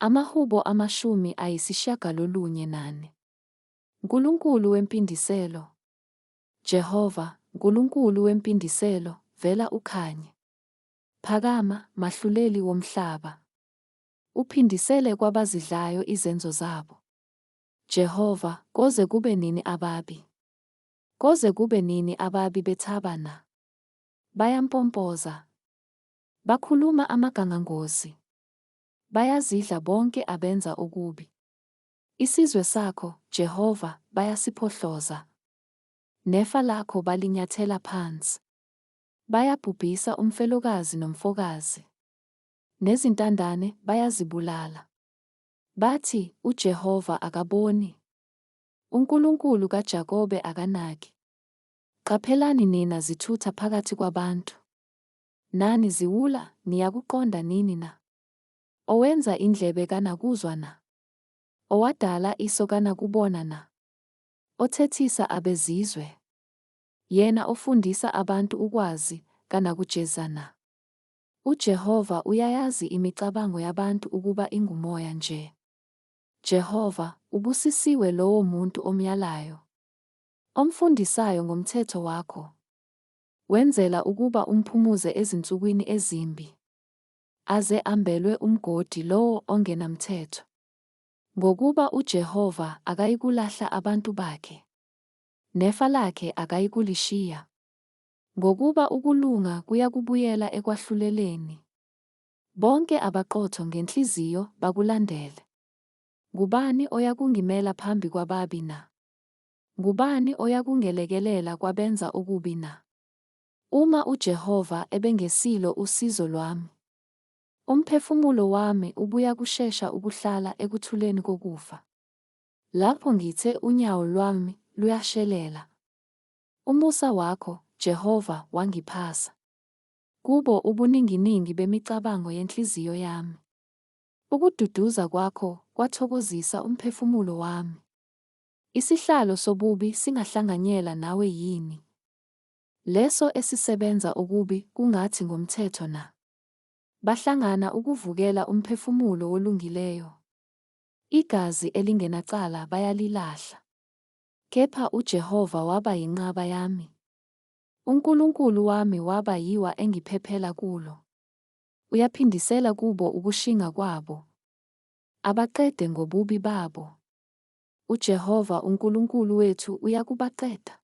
Amahubo 94. Nkulunkulu wempindiselo. Jehova, Nkulunkulu wempindiselo, vela ukhanye. Phakama, mahluleli womhlaba. Uphindisele kwabazidlayo izenzo zabo. Jehova, koze kube nini ababi? Koze kube nini ababi bethaba na? Bayampompoza. Bakhuluma amagangangozi. Bayazidla bonke abenza okubi. Isizwe sakho, Jehova, bayasiphohloza. Nefa lakho balinyathela phansi. Bayabhubhisa umfelokazi nomfokazi. Nezintandane bayazibulala. Bathi, uJehova akaboni. UNkulunkulu kaJakobe akanaki. Qaphelani nina zithutha phakathi kwabantu. Nani ziwula, niyakuqonda nini na? Owenza indlebe kanakuzwa na? Owadala iso kanakubona na? Othethisa abezizwe. Yena ofundisa abantu ukwazi, kanakujeza na? UJehova uyayazi imicabango yabantu ukuba ingumoya nje. Jehova, ubusisiwe lowo muntu omyalayo, omfundisayo ngomthetho wakho. Wenzela ukuba umphumuze ezinsukwini ezimbi. Aze ambelwe umgodi lowo ongenamthetho. Ngokuba uJehova akayikulahla abantu bakhe. Nefa lakhe akayikulishiya. Ngokuba ukulunga kuyakubuyela ekwahluleleni. Bonke abaqotho ngenhliziyo bakulandele. Ngubani oyakungimela phambi kwababi na? Ngubani oyakungelekelela kwabenza okubi na? Uma uJehova ebengesilo usizo lwami, umphefumulo wami ubuya kushesha ukuhlala ekuthuleni kokufa. Lapho ngithe unyawo lwami luyashelela. Umusa wakho, Jehova, wangiphasa. Kubo ubuninginingi bemicabango yenhliziyo yami. Ukududuza kwakho kwathokozisa umphefumulo wami. Isihlalo sobubi singahlanganyela nawe yini? Leso esisebenza okubi kungathi ngomthetho na? Bahlangana ukuvukela umphefumulo wolungileyo. Igazi elingenacala bayalilahla. Kepha uJehova waba yinqaba yami. UNkulunkulu wami waba yiwa engiphephela kulo. Uyaphindisela kubo ukushinga kwabo. Abaqede ngobubi babo. uJehova uNkulunkulu wethu uyakubaqeda.